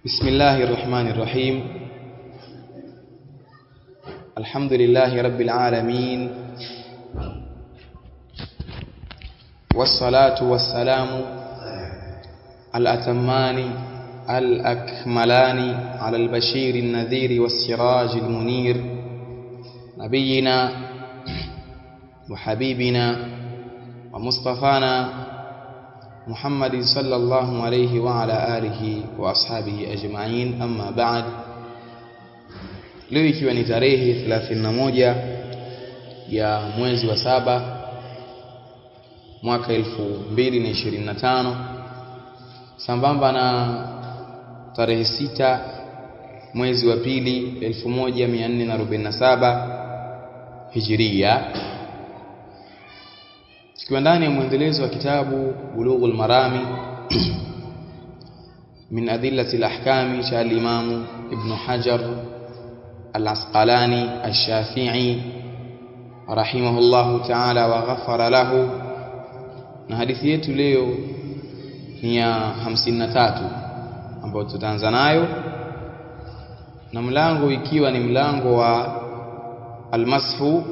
بسم الله الرحمن الرحيم. الحمد لله رب العالمين، والصلاة والسلام الأتمان الأكملان على البشير النذير والسراج المنير، نبينا وحبيبنا ومصطفانا محمد صلى الله عليه وعلى آله وأصحابه أجمعين. أما بعد، leo ikiwa ni tarehe 31 ya mwezi wa 7 mwaka 2025, sambamba na tarehe 6 mwezi wa pili 1447 Hijria, tukiwa ndani ya mwendelezo wa kitabu Bulughul Marami min adillati al-ahkami cha al-Imam Ibn Hajar al-Asqalani al-Shafi'i rahimahullahu ta'ala wa ghafara lahu. Na hadithi yetu leo ni ya 53 ambayo tutaanza nayo, na mlango ikiwa ni mlango wa al-mashu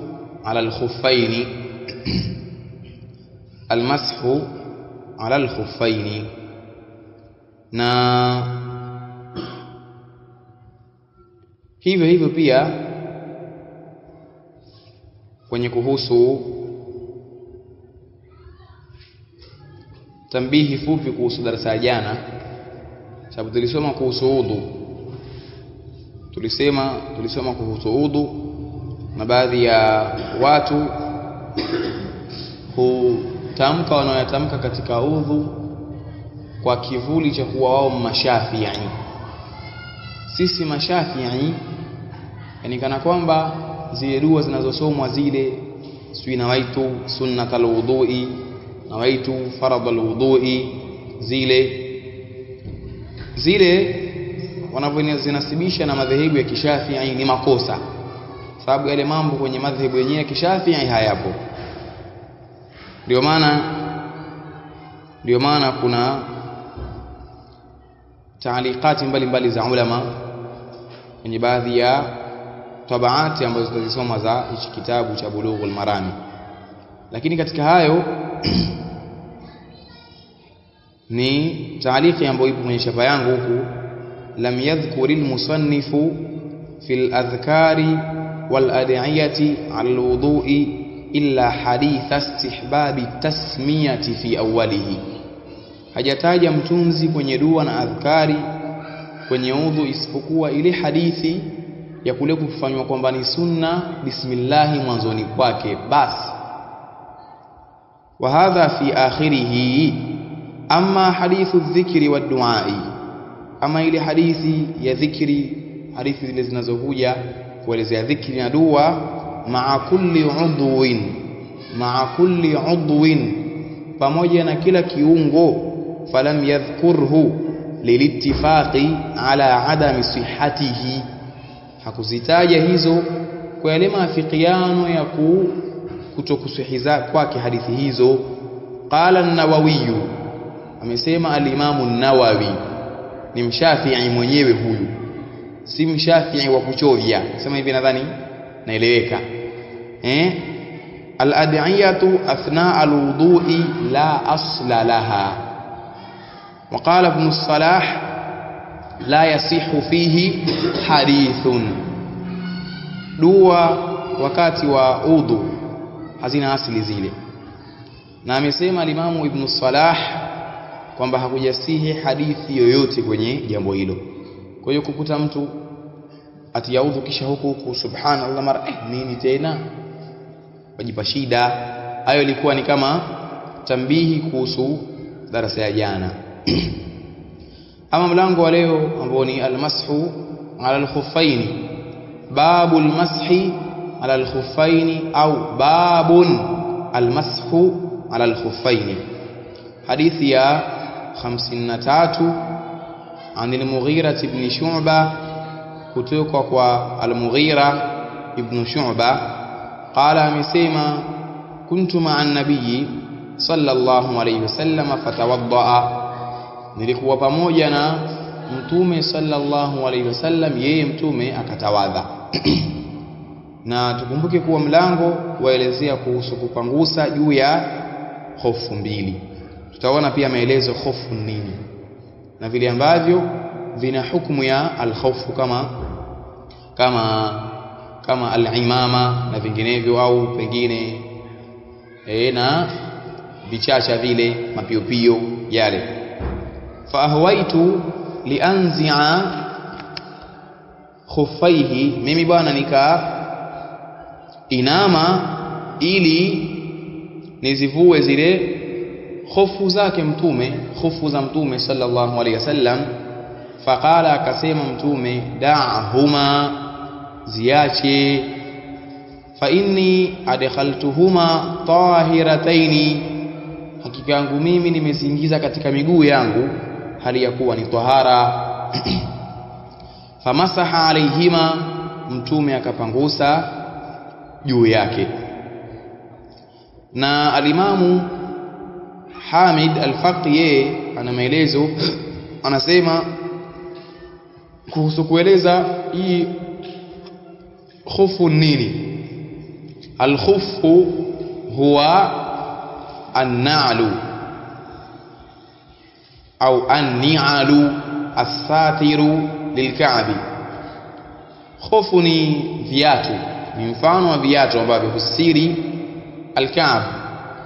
ala al-khuffaini almashu ala alkhuffaini. Na hivyo pia kwenye kuhusu tambihi fupi kuhusu darasa ya jana, sababu tulisoma kuhusu udhu, tulisoma kuhusu udhu, na baadhi ya watu tamka wanayotamka katika udhu kwa kivuli cha kuwa wao Mashafi'i. Sisi Mashafi'i, yani kana kwamba zile dua zinazosomwa zile, sui nawaitu sunnatal wudhu'i, nawaitu faradhal wudhu'i, zile wanavyonasibisha na madhehebu ya Kishafi'i ni makosa, sababu yale mambo kwenye madhehebu yenyewe ya Kishafi'i hayapo. Ndio maana kuna taalikati mbalimbali za ulama kwenye baadhi ya tabaati ambazo tutazisoma za hichi kitabu cha Bulughul Marami. Lakini katika hayo ni taaliki ambayo ipo kwenye shapa yangu huku, lam yadhkuril musannifu fil adhkari wal ad'iyati al wudu'i illa haditha istihbabi tasmiyati fi awwalihi. Hajataja mtunzi kwenye dua na adhkari kwenye udhu isipokuwa ile hadithi ya kule kufanywa kwamba ni sunna bismillah mwanzoni kwake basi. Wa hadha fi akhirih. Amma hadithu dhikri wa duai, ama ile hadithi ya dhikri, hadithi zile zinazokuja kuelezea dhikri na dua, ma'a kulli udwin, pamoja na kila kiungo, falam yadhkurhu lilittifaqi ala adami sihhatihi, hakuzitaja hizo kwa yale maafikiano ya kutokusahihiza kwake hadithi hizo. Qala an-Nawawi, amesema al-Imam an-Nawawi, ni Mshafi'i mwenyewe huyu, si Mshafi'i wa kuchovya. Sema hivi, nadhani naeleweka. Al-ad'iyatu athna al-wudu'i la asla laha. Wa qala Ibn Salah la yasihu fihi hadithun, dua wakati wa udhu hazina asili zile. Na amesema al-Imam Ibn Salah kwamba hakujasihi hadithi yoyote kwenye jambo hilo. Kwa hiyo kukuta mtu atiyaudhu kisha huku subhanallah mara nini tena, wajipa shida. Hayo ilikuwa ni kama tambihi kuhusu darasa ya jana. Ama mlango wa leo ambao ni almashu ala alkhuffaini, babul mashi ala alkhuffaini au babun almashu ala alkhuffaini. Hadithi ya 53 عن المغيرة بن شعبة, kutoka kwa al-Mughira ibn Shu'ba, qala, amesema, kuntu ma'a an-nabiy sallallahu alayhi wasallam fatawaddaa, nilikuwa pamoja na mtume sallallahu alaihi wasallam yeye mtume akatawadha. Na tukumbuke kuwa mlango waelezea kuhusu kupangusa juu ya hofu mbili. Tutaona pia maelezo hofu nini na vile ambavyo vina hukumu ya al-khawfu kama al-imama na vinginevyo, au pengine na vichacha vile mapiopio yale. Fa ahwaitu lianzi'a khuffaihi, mimi bwana inama ili nizivue zile hofu zake mtume, hofu za mtume sallallahu alaihi wasallam. Faqala, akasema mtume, da'huma, ziache, fa inni adkhaltuhuma tahirataini, hakika yangu mimi nimeziingiza katika miguu yangu hali ya kuwa ni tahara. Famasaha alaihima, mtume akapangusa juu yake. Na alimamu Hamid al-Faqi yeye ana maelezo, anasema kuhusu kueleza hii khufu nini. Al-khufu huwa an-na'lu au an-ni'alu as-satiru lilka'bi. Khufu ni viatu, ni mfano wa viatu ambavyo husiri al-ka'b,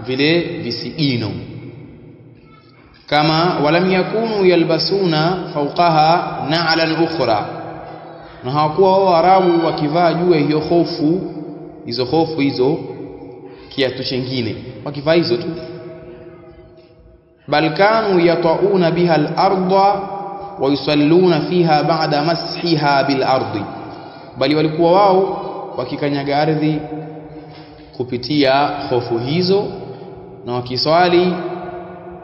vile visigino. Kama walam yakunu yalbasuna fawqaha na'lan ukhra, na hawakuwa wao Arabu wakivaa juu ya hiyo hofu, hizo hofu hizo kiatu chengine, wakivaa hizo tu. Bal kanu yata'una biha al-ardha wa yusalluna fiha ba'da mashiha bil ardi, bali walikuwa wao wakikanyaga ardhi kupitia hofu hizo na wakiswali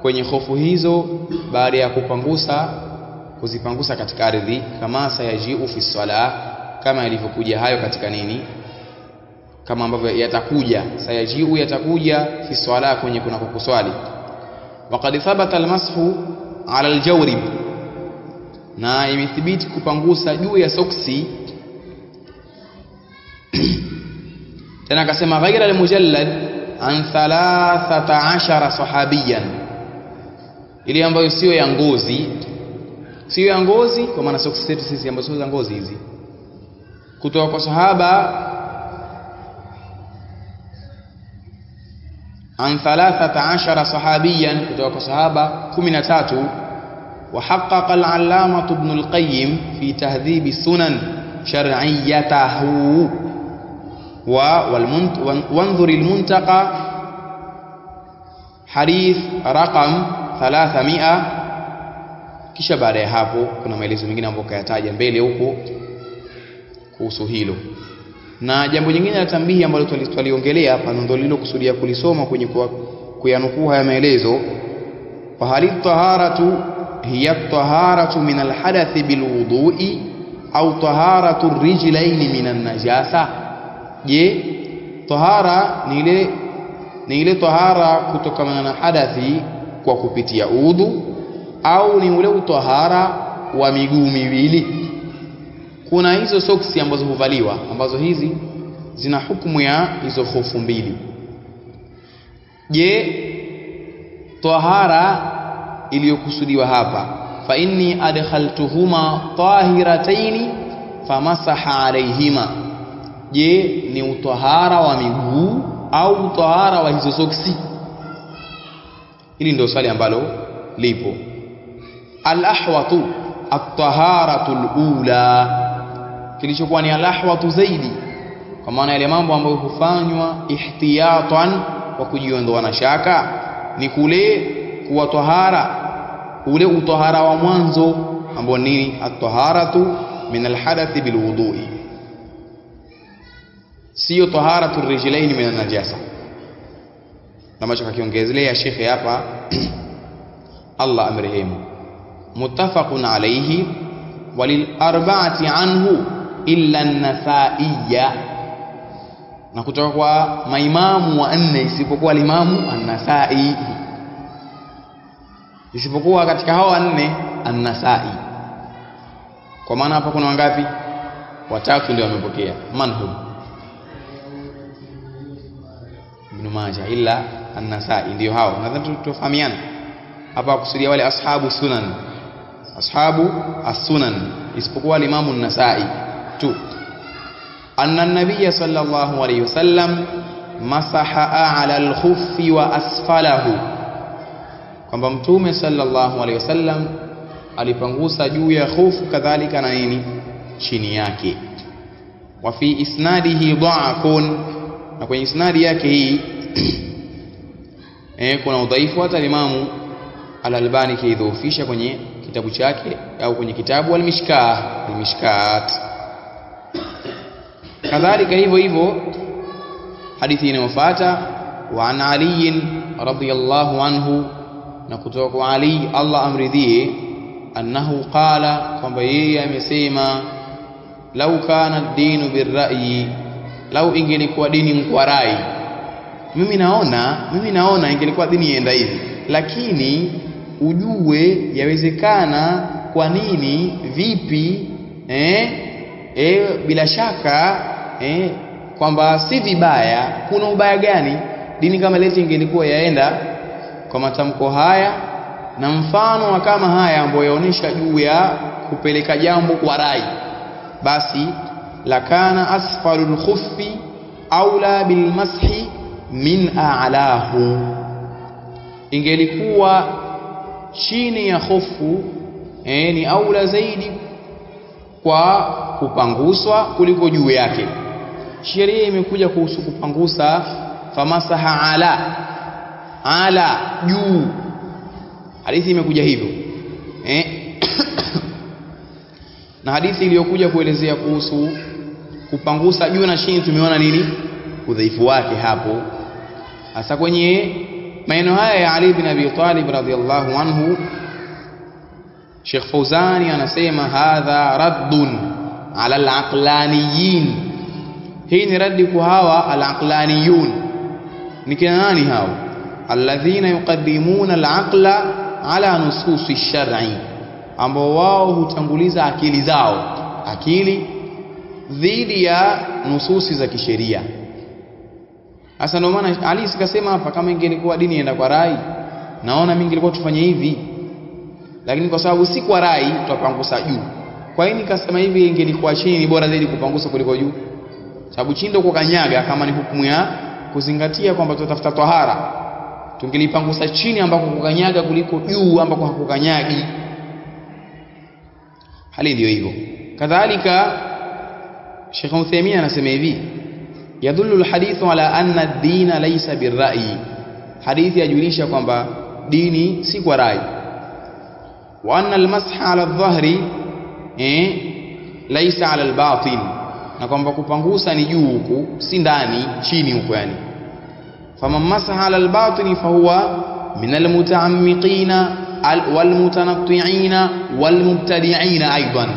kwenye hofu hizo baada ya kuzipangusa katika ardhi. Kama sayajiu fi sala, kama ilivyokuja hayo katika nini, kama ambavyo yatakuja sayajiu, yatakuja fi sala, kwenye kuna kuswali. Waqad thabata almashu ala aljawrib, na imethibiti kupangusa juu ya soksi. Tena akasema ghaira almujallad an 13 sahabiyan, ile ambayo sio ya ngozi, sio ya ngozi, kwa maana soksi zetu sisi ambazo sio za ngozi hizi, kutoka kwa sahaba an 13 sahabiyan, kutoka kwa sahaba 13. Wa haqqaqa al-allama ibn al-qayyim fi tahdhib as-sunan shar'iyyatahu وانظر المنتقى حديث رقم 300. Kisha baada ya hapo kuna maelezo mengine ambayo kayataja mbele huko kuhusu hilo. Na jambo jingine la tambihi ambalo tuliongelea hapa ndio lilo kusudia kulisoma kwenye kuyanukuu haya maelezo. Fa halit taharatu hiya taharatu min alhadath bilwudu'i au taharatu arrijlaini min an-najasa. Je, tahara ni ile tahara kutokana na hadathi kwa kupitia udhu, au ni ule utahara wa miguu miwili? Kuna hizo soksi ambazo huvaliwa, ambazo hizi zina hukumu ya hizo hofu mbili. Je, tahara iliyokusudiwa hapa, fa inni adkhaltuhuma tahirataini famasaha alayhima, je ni utahara wa miguu au utahara wa hizo soksi? Hili ndio swali ambalo lipo. Al-ahwatu at-taharatu al-ula, kilichokuwa ni al-ahwatu zaidi, kwa maana yale mambo ambayo hufanywa ihtiyatan, kwa kujiondoa na shaka, ni kule kuwa tahara, ule utahara wa mwanzo ambao ni at-taharatu min al-hadathi bil-wudu'i, sio taharatu rijlaini min an-najasa. Na macho kakiongezelea shekhe hapa Allah amrehemu, muttafaqun alayhi walil arba'ati anhu illa an-Nasaiya, na kutoka kwa maimamu wa nne isipokuwa limamu an-Nasai, isipokuwa katika hao wanne an-Nasai. Kwa maana hapa kuna wangapi? Watatu ndio wamepokea. Manhum Ibn Majah illa An-Nasa'i, ndio hao. Nadhani tutafahamiana hapa kusudia wale ashabu sunan, ashabu as-sunan, isipokuwa Imam An-Nasa'i tu. Anna an-nabiy sallallahu alayhi wasallam masaha ala al-khuffi wa asfalahu, kwamba mtume sallallahu alayhi wasallam alipangusa juu ya khufu kadhalika na nini, chini yake. Wa fi isnadihi dha'fun, na kwenye isnadi yake hii kuna udhaifu. Hata Imamu Al-Albani kaidhoofisha kwenye kitabu chake au kwenye kitabu Al-Mishkat. Kadhalika hivyo hivyo hadithi inayofuata, wa an Ali radhiyallahu anhu, na kutoka kwa Ali Allah amridhie, annahu qala, kwamba yeye amesema, lau kana ad-dinu birra'yi, lau ingelikuwa dini kwa rai. Mimi naona ingelikuwa dini ienda hivi, lakini ujue yawezekana kwa nini, vipi, bila shaka kwamba si vibaya. Kuna ubaya gani dini kama leti ingelikuwa yaenda kwa matamko haya na mfano kama haya ambayo yaonesha juu ya kupeleka jambo kwa rai? Basi lakana asfalul khuffi aula bil mashi min a'lahu, ingelikuwa chini ya khufu ni aula zaidi kwa kupanguswa kuliko juu yake. Sheria imekuja kuhusu kupangusa, famasaha ala juu, hadithi imekuja hivyo na hadithi iliyokuja kuelezea kuhusu kupangusa juu na chini tumeona nini udhaifu wake hapo. Hasa kwenye maneno haya ya Ali bin Abi Talib radhiyallahu anhu, Sheikh Fauzani anasema hadha raddun ala al-aqlaniyin, hii ni raddi kwa hawa al-aqlaniyun. Ni kina nani hao? Alladhina yuqaddimuna al-aqla ala nususi shar'i, ambao wao hutanguliza akili zao, akili dhidi ya nususi za kisheria. Hasa ndio maana Ali sikasema hapa, kama ingelikuwa dini ienda kwa rai, naona mimi ingelikuwa tufanye hivi, lakini kwa sababu si kwa rai tutapangusa juu. Kwa nini kasema hivi? Ingelikuwa chini ni bora zaidi kupangusa kuliko juu, sababu chini ndio kukanyaga. Kama ni hukumu ya kuzingatia kwamba tutafuta tahara, tungelipangusa chini ambako kukanyaga kuliko juu ambako hakukanyagi. Hali ndio hivyo. Kadhalika Sheikh Uthaymeen anasema hivi, yadullu alhadithu ala anna ad-din laysa birra'yi, hadithi yajulisha kwamba dini si kwa rai. Wa anna almasha ala adh-dhahri laysa ala al-batin, na kwamba kupangusa ni juu huku, si ndani, chini huko yani. Faman masaha ala al-batin fahuwa min al-mutaammiqina wal-mutanatti'ina wal-mubtadi'ina aidan,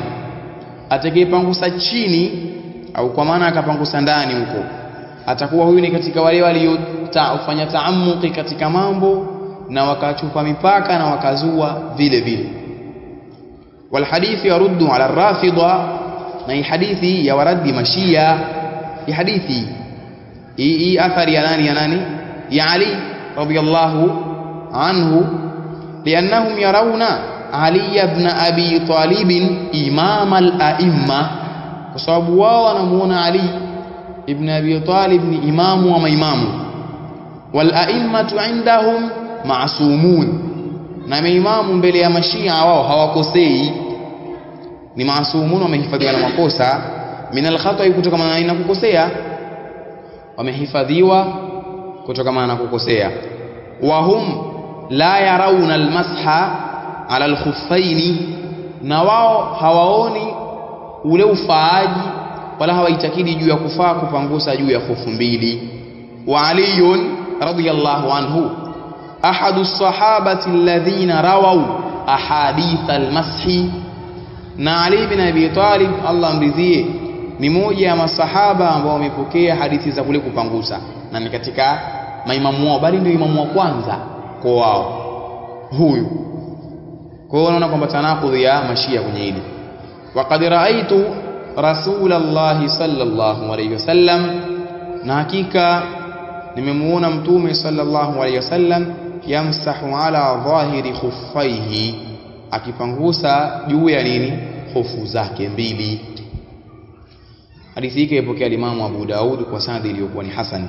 atakayepangusa chini au kwa maana akapangusa ndani huko, atakuwa huyu ni katika wale waliofanya taamuki katika mambo na wakachupa mipaka na wakazua vile vile. Wal hadithi yaruddu ala ar-rafida, na hii hadithi ya waradi mashia. Hii hadithi hii athari ya nani ya Ali radiyallahu anhu, liannahum yarawna Ali ibn Abi Talib imam al-a'imma, kwa sababu wao wanamuona Ali ibn Abi Talib ni imamu wa maimamu. Wal a'immatu indahum ma'sumun, na maimamu mbele ya mashia wao hawakosei, ni ma'sumun, wamehifadhiwa na makosa. Min al-khata'i, kutokana na kukosea, wamehifadhiwa kutokana na kukosea. Wa hum la yarawna al-masha ala al-khuffaini, na wao hawaoni ule ufaaji wala hawaitakidi juu ya kufaa kupangusa juu ya khufu mbili. Wa Ali radhiyallahu anhu ahadu as-sahabati alladhina rawaw ahadith al-mashi, na Ali bin Abi Talib Allah amridhie ni moja ya masahaba ambao wamepokea hadithi za kule kupangusa, na ni katika maimamu wao, bali ndio imamu wa kwanza kwa wao huyu. Kwa hiyo unaona kwamba tanakudhi ya mashia kwenye hili. waqad ra'aytu Rasulullah sallallahu alayhi wasallam, na hakika nimemuona mtume sallallahu alayhi wasallam yamsahu ala dhahiri khuffaihi, akipangusa juu ya nini, hofu zake mbili. Hadithi hii ipokea Imam Abu Daud kwa sanad iliyokuwa ni hasan,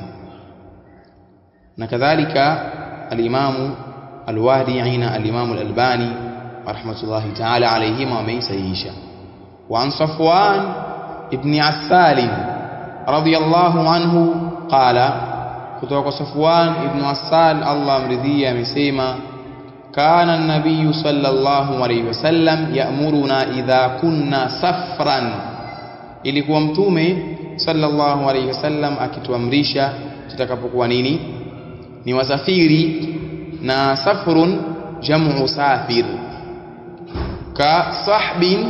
na kadhalika al-Imam al-Wadi'i na al-Imam al-Albani rahmatullahi ta'ala alayhima wameisahihisha. Wa an Safwan ibn Assal radiyallahu anhu qala, kutoka kwa Safwan ibn Assal Allah amridhia amesema, kana an-nabiy sallallahu alayhi wasallam ya'muruna idha kunna safran, ilikuwa mtume sallallahu alayhi wasallam akituamrisha tutakapokuwa nini, ni wasafiri. Na safrun jam'u safir, ka sahbin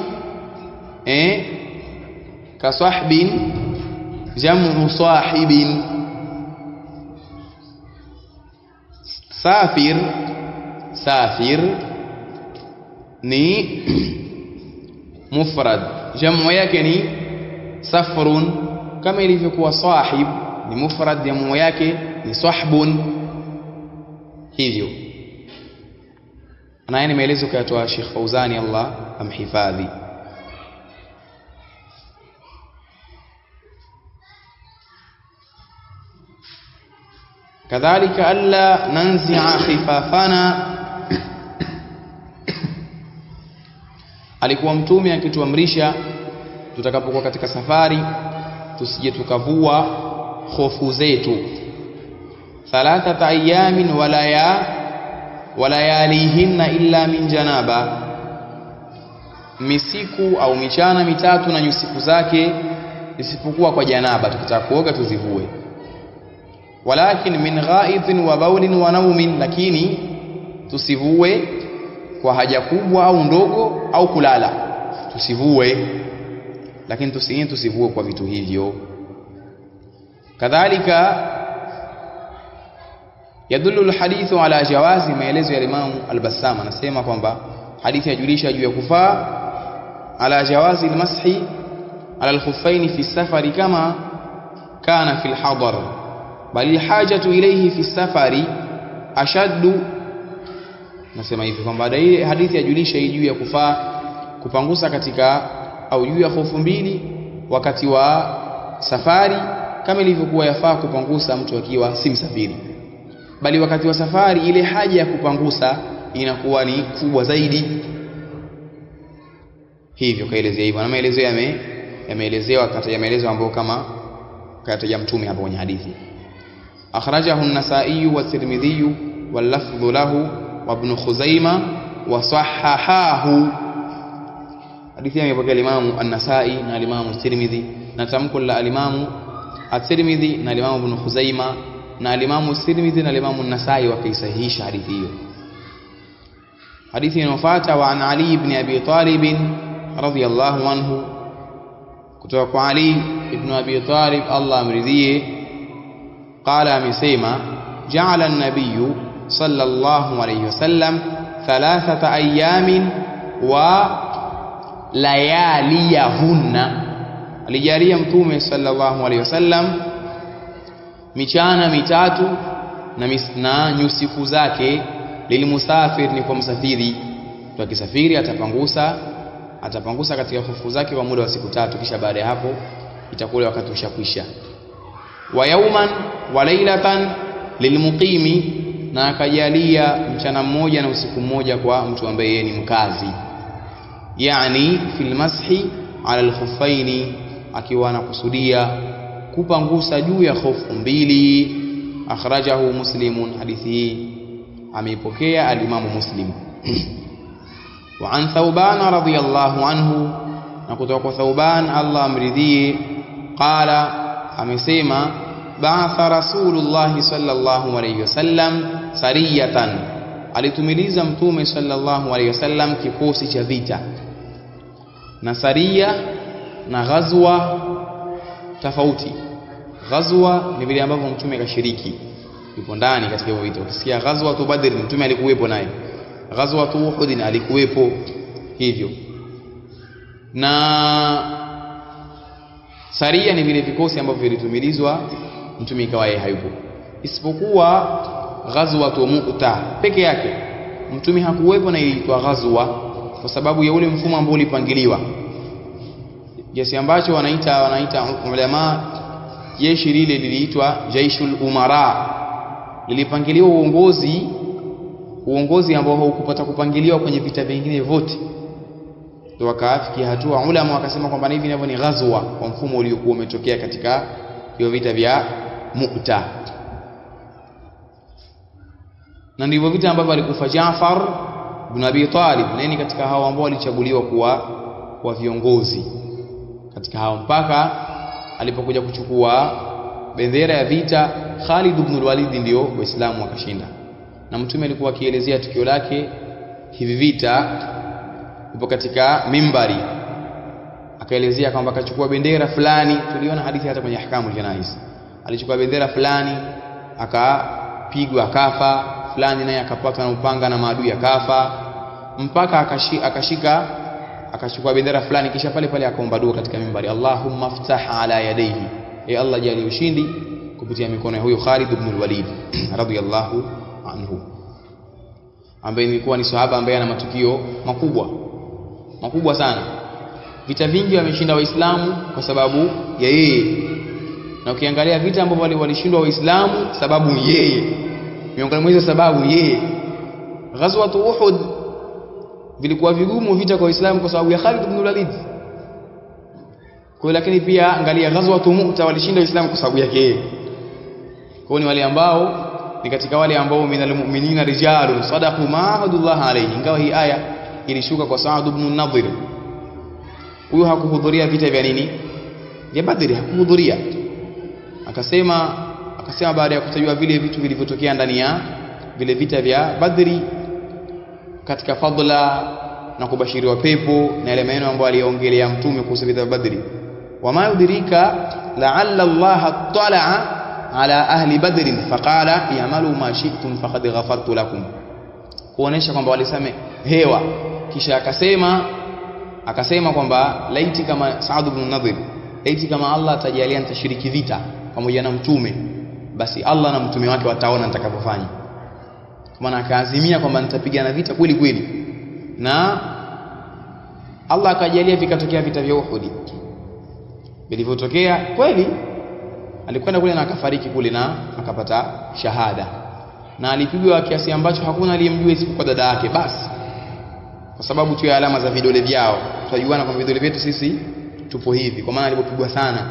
ka sahbin jam'u sahibin. Safir ni mufrad, jamu yake ni safrun, kama ilivyokuwa sahib ni mufrad, jamu yake ni sahbun. Hivyo na yani maelezo kayatoa Sheikh Fauzani Allah amhifadhi. kadhalika alla nanzi'a khifafana, alikuwa mtume akituamrisha tutakapokuwa katika safari tusije tukavua hofu zetu. 3 ayamin wala yalihinna illa min janaba, misiku au michana mitatu na nyusiku zake isipokuwa kwa janaba, tukitaka kuoga tuzivue. Walakin min ghaidin wa bawlin wa naumin, lakini tusivue kwa haja kubwa au ndogo au kulala, tusivue, lakini tusivue kwa vitu hivyo. Kadhalika yadullu alhadithu ala jawazi, maelezo ya Imam al-Bassam anasema kwamba hadithi yajulisha juu ya kufaa ala jawazi almashi ala alkhuffain fi safari kama kana fi alhadar, bali hajatu ilayhi fi safari ashaddu. Nasema hivi kwamba hii hadithi yajulisha juu ya kufaa kupangusa katika au juu ya hofu mbili wakati wa safari, kama ilivyokuwa yafaa kupangusa mtu akiwa si msafiri, bali wakati wa safari ile haja ya kupangusa inakuwa ni kubwa zaidi. Hivyo kaelezea hivyo, na maelezo yameelezewa katika maelezo ambayo kama kataja mtume hapo kwenye hadithi. Akhrajahu an-Nasa'i wa Tirmidhi wal lafdhu lahu wa Ibn Khuzaimah wa sahahahu. Hadithi imepokea Imam an-Nasa'i na Imam Tirmidhi, na tamko la Imam at-Tirmidhi na Imam Ibn Khuzaimah na Imam Tirmidhi na Imam an-Nasa'i wakaisahihisha hadithi hiyo. Hadithi inayofuata, wa an Ali ibn Abi Talib radhiyallahu anhu, kutoka kwa Ali ibn Abi Talib Allah amridhie, qala amesema, ja'ala an-nabiy sallallahu alayhi wasallam 3 ayamin wa layaliyahunna, alijalia mtume sallallahu alayhi wasallam michana mitatu na nyusiku zake, lilmusafir, ni kwa msafiri. Tukisafiri atapangusa katika hofu zake kwa muda wa siku 3, kisha baada ya hapo itakuwa wakati ushakwisha. Wa yawman wa laylatan lilmuqimi, na akajalia mchana mmoja na usiku mmoja kwa mtu ambaye ni mkazi, yani fil mashi ala alkhuffaini, akiwa anakusudia kupangusa juu ya hofu mbili. Akhrajahu Muslimun, hadithi hii ameipokea al-Imam Muslim. Wa an Thawban radhiyallahu anhu, na kutoka kwa Thawban Allah amridhie, qala amesema, ba'atha Rasulullah sallallahu alayhi wasallam sariyatan, alitumiliza mtume sallallahu alayhi wasallam kikosi cha vita. Na saria na ghazwa tofauti. Ghazwa ni vile ambavyo mtume kashiriki, yupo ndani katika hiyo vita. Ukisikia ghazwa tu Badr, mtume alikuwepo naye, ghazwa tu Uhud alikuwepo hivyo. na saria ni vile vikosi ambavyo vilitumilizwa mtume ikawa yeye hayupo, isipokuwa ghazwatu Mu'ta peke yake mtume hakuwepo, na ilitwa ghazwa kwa sababu ya ule mfumo ambao ulipangiliwa, kiasi ambacho wanaita ulama jeshi lile liliitwa Jaishul Umara. Lilipangiliwa uongozi ambao haukupata kupangiliwa kwenye vita vingine vyote. Ndio wakafikia hatua ulama wakasema kwamba hivi ndivyo ni ghazwa kwa mfumo uliokuwa umetokea katika hiyo vita vya Mu'ta. Na ndivyo vita ambavyo alikufa Jaafar ibn Abi Talib, nani katika hao ambao walichaguliwa kuwa viongozi katika hao, mpaka alipokuja kuchukua bendera ya vita Khalid ibn al-Walid ndio Waislamu wakashinda. Na mtume alikuwa akielezea tukio lake hivi vita ipo katika mimbari, akaelezea kwamba akachukua bendera fulani. Tuliona hadithi hata kwenye ahkamul janaiz, alichukua bendera fulani akapigwa akafa, fulani naye akapata na upanga na maadui akafa, mpaka akachukua bendera fulani, kisha pale pale akaomba dua katika mimbari, Allahumma ftah ala yadayhi, Allah jali ushindi kupitia mikono ya huyo Khalid ibn al-Walid radhiyallahu anhu, ambaye ilikuwa ni sahaba ambaye ana matukio makubwa sana. Vita vingi wameshinda Waislamu kwa sababu ya yeye, na ukiangalia vita ambavyo walishindwa Waislamu sababu yeye, miongoni mwa hizo sababu yeye. Ghazwat Uhud vilikuwa vigumu vita kwa Waislamu kwa sababu ya Khalid ibn al-Walid. Kwa lakini pia angalia Ghazwat Mu'ta walishinda Waislamu kwa sababu yake yeye. Kwa ni wale ambao ni katika wale ambao minal mu'minina rijalun sadaqu ma ahadullah alayhi. Ingawa hii aya ilishuka kwa Sa'd ibn Nadhir, huyo hakuhudhuria vita vya nini vya Badri, hakuhudhuria. Akasema baada ya kutajwa vile vitu vilivyotokea ndani ya vile vita vya Badri katika fadla na kubashiriwa pepo na ile maneno ambayo aliongelea mtume kuhusu vita vya Badri, wama yudrika la'alla Allah tala'a ala ahli Badr faqala ya'malu ma shi'tum faqad ghafartu lakum, kuonesha kwamba walisema hewa. Kisha akasema kwamba laiti kama Sa'd ibn Nadhir, laiti kama Allah atajalia nitashiriki vita pamoja na mtume, basi Allah na mtume wake wataona nitakapofanya. Kwa maana akaazimia kwamba nitapigana vita kweli kweli, na Allah akajalia vikatokea vita vya Uhud. Vilivyotokea kweli, alikwenda kule na akafariki kule na akapata shahada, na alipigwa kiasi ambacho hakuna aliyemjua isipokuwa dada yake basi, kwa sababu tu ya alama za vidole vyao. Tutajuana kwamba vidole vyetu sisi tupo hivi, kwa maana alipopigwa sana.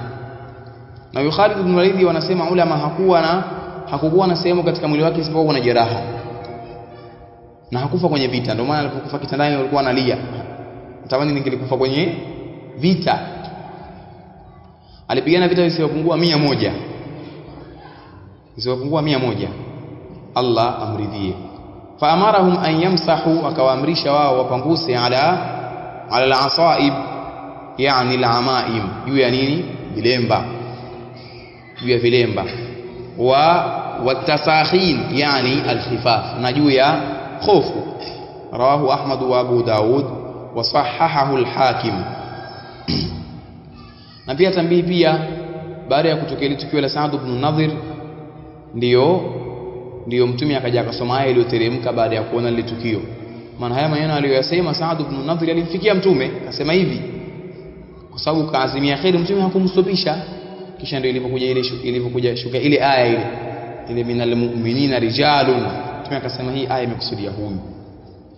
Na huyo Khalid ibn Walid wanasema ulama hakukuwa na sehemu katika mwili wake isipokuwa na jeraha, na hakufa kwenye vita. Ndio maana alipokufa kitandani walikuwa analia, natamani ningelikufa kwenye vita. Alipigana vita visivyopungua 100, visivyopungua 100, Allah amridhie. Fa amarahum an yamsahu, akawaamrisha wao wapanguse ala al-asaib, yani al-amaim, juu ya nini vilemba, juu ya vilemba, wa tasakhin yani al-khifaf, na juu ya khofu. Rawahu Ahmad wa Abu Daud wa sahahahu al-Hakim. Na pia tambii pia, baada ya kutokea tukio la Sa'd ibn Nadhir, ndio mtume akaja akasoma aya iliyoteremka baada ya kuona lile tukio. Maana haya maneno aliyosema Sa'd ibn Nadhir alimfikia mtume, akasema hivi kwa sababu kaazimia khair, mtume hakumstopisha. Kisha ndio ilipokuja shuka ile aya ile minal mu'minina rijalun, mtume akasema hii aya imekusudia huyu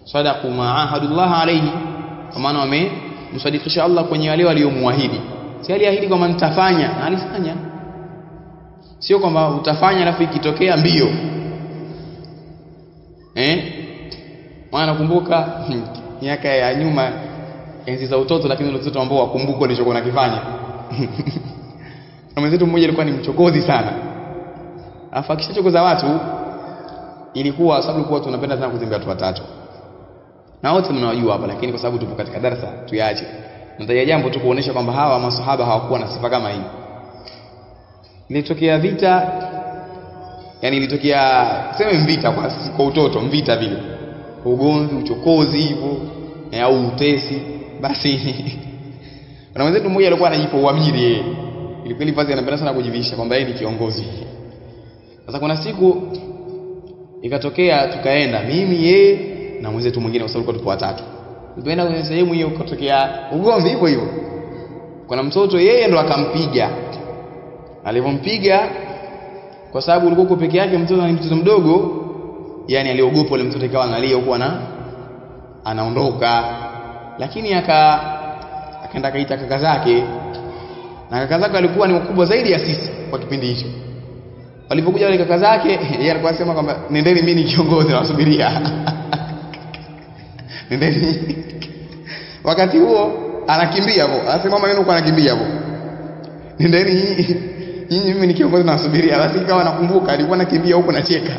sadaqu ma ahadullah alayhi, kwa maana wamemsadikisha Allah kwenye wale waliomwahidi. Si aliahidi kwamba nitafanya, na alifanya. Sio kwamba utafanya alafu ikitokea mbio. Maana nakumbuka miaka ya nyuma, enzi za utoto, lakini wale watoto ambao wakumbuka walichokuwa nakifanya. Na mwenzetu mmoja alikuwa ni mchokozi sana. Alafu akishachokoza watu, ilikuwa sababu kwa tunapenda sana kutembea watu watatu. Na wote mnawajua hapa, lakini kwa sababu tupo katika darasa tuiache. Nataja jambo tu kuonesha kwamba hawa masahaba hawakuwa na sifa kama hii. Ilitokea vita, yani ilitokea sema vita kwa utoto, vita vile. Ugomvi, uchokozi hivyo, au utesi, basi Kuna mwenzetu mmoja alikuwa anajipa uamiri yeye. Ilikuwa vazi anapenda sana kujivisha kwamba yeye ni kiongozi. Sasa kuna siku ikatokea tukaenda mimi yeye na mwenzetu mwingine kwa sababu tulikuwa watatu. Tulipoenda kwenye sehemu hiyo kutokea ugomvi hivyo hivyo. Kuna mtoto yeye ndo akampiga. Alipompiga kwa sababu ulikuwa uko peke yake, mtoto ni mtoto mdogo, yani aliogopa yule mtoto, ikawa analia huko anaondoka. Lakini akaenda kaita kaka zake, na kaka zake walikuwa ni wakubwa zaidi ya sisi kwa kipindi hicho. Walipokuja wale kaka zake, yeye alikuwa anasema kwamba nendeni, mimi ni kiongozi na wasubiria. Nendeni. Wakati huo anakimbia hapo, anasema maneno kwa anakimbia hapo. Nendeni nyinyi, mimi ni kiongozi na wasubiria. Basi ikawa nakumbuka alikuwa anakimbia huko nacheka.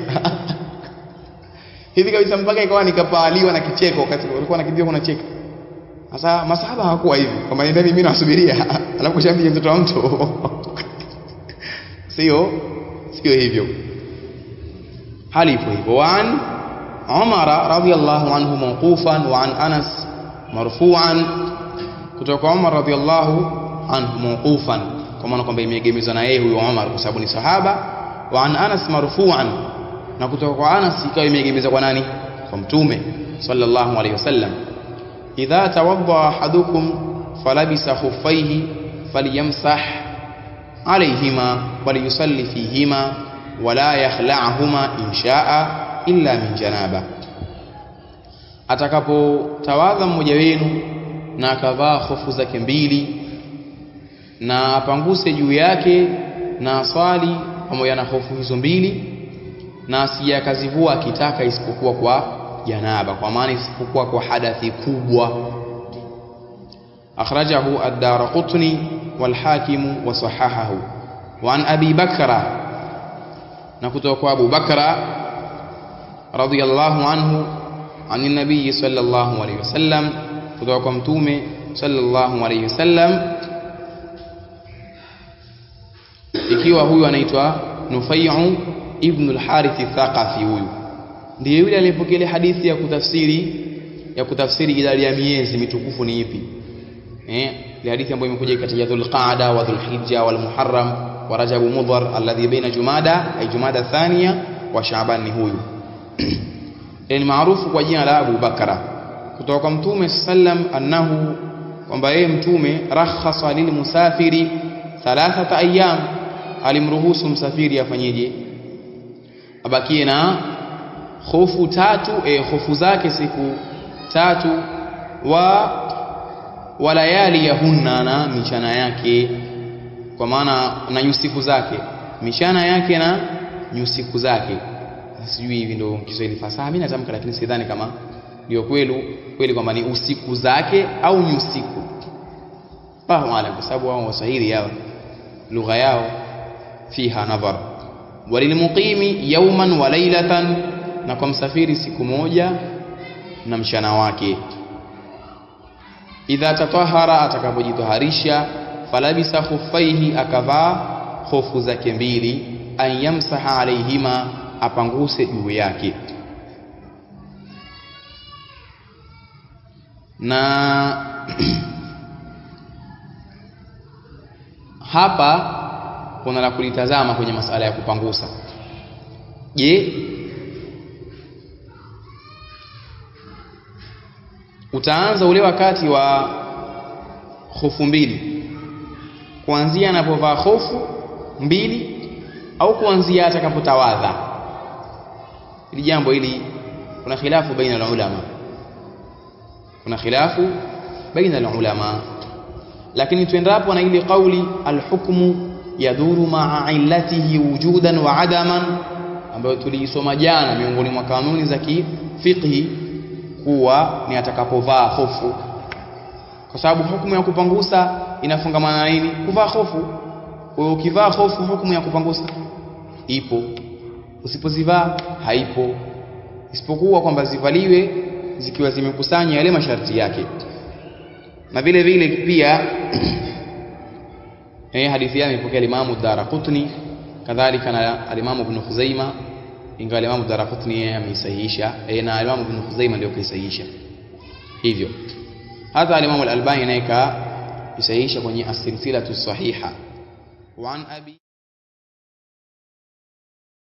Hivi kabisa mpaka ikawa nikapaliwa na kicheko wakati alikuwa anakimbia huko nacheka. Sasa masahaba hawakuwa hivi, kama nendeni mimi nawasubiria, alafu shambie mtoto wa mtu. Sio hivyo. Hali ipo hivyo. Wan Umar radhiyallahu anhu mawqufan wa an Anas marfu'an, kutoka Umar radhiyallahu anhu mawqufan, kwa maana kwamba imeegemezwa na yeye huyo Umar kwa sababu ni sahaba. Wa an Anas marfu'an, na kutoka kwa Anas ikawa imeegemezwa kwa nani? Kwa Mtume sallallahu alayhi wasallam. Idha tawadda ahadukum falabisa khuffaihi falyamsah alayhima waliyusalli fihima wala yakhla'huma in sha'a illa min janaba. Atakapotawadha mmoja wenu na akavaa hofu zake mbili, na apanguse juu yake na swali pamoja na hofu hizo mbili, na asiyakazivua akitaka isipokuwa kwa janaba, kwa maana isipokuwa kwa hadathi kubwa. Akhrajahu ad-Daraqutni wal Hakim wa sahahahu. Wa an Abi Bakra, na kutoka kwa Abu Bakra radhiyallahu anhu an nabii sallallahu alayhi wasallam, kutoka kwa Mtume sallallahu alayhi wasallam, ikiwa huyu anaitwa Nufai'u ibn al-Harith al-Thaqafi. Huyu ndiye yule aliyepokea hadithi ya kutafsiri idadi ya miezi mitukufu ni ipi. Ile hadithi ambayo imekuja katika Dhul-Qa'da wa Dhul-Hijja wal Muharram wa Rajab Mudhar alladhi baina Jumada thaniya wa Sha'ban. Ni huyu ni maarufu kwa jina la Abu Bakra, kutoka kwa Mtume sallam annahu, kwamba yeye Mtume rakhasa lil musafiri 3 ayyam, alimruhusu msafiri afanyeje? Abakie na hofu tatu, hofu zake siku tatu, wa layali yahunna, na michana yake, kwa maana na nyusiku zake, michana yake na nyusiku zake. Sijui hivi ndio Kiswahili fasaha, mimi natamka, lakini sidhani kama ndio kweli kwamba ni usiku zake au nyusiku. Fahamu ala, kwa sababu wao Waswahili yao lugha yao fiha nadhar. Walilmuqimi yawman wa laylatan, na kwa msafiri siku moja na mchana wake. Idha tatahara, atakapojitaharisha, falabisa khuffaihi, akavaa hofu zake mbili, an yamsaha alayhima, apanguse juu yake. Na hapa kuna la kulitazama kwenye masala ya kupangusa. Je, utaanza ule wakati wa hofu mbili kuanzia anapovaa hofu mbili, au kuanzia atakapotawadha? Hili jambo hili kuna khilafu baina al-ulama, lakini tuendapo na ile kauli al-hukmu yaduru ma'a illatihi wujudan wa adaman, ambayo tuliisoma jana miongoni mwa kanuni za kifiqhi, kuwa ni atakapovaa hofu, kwa sababu hukumu ya kupangusa inafungamana na nini? Kuvaa hofu. Kwa hiyo ukivaa hofu, hukumu ya kupangusa ipo, usipozivaa haipo, isipokuwa kwamba zivaliwe zikiwa zimekusanya yale masharti yake. Na vile vile pia hadithi yake imepokea Imam ad-Daraqutni, kadhalika na Imam Ibn Khuzaimah, ingawa Imam ad-Daraqutni ameisahihisha, na Imam Ibn Khuzaimah ndio kaisahihisha hivyo. Hata Imam al-Albani naika isaisha kwenye as-silsilatu sahiha. Wa an abi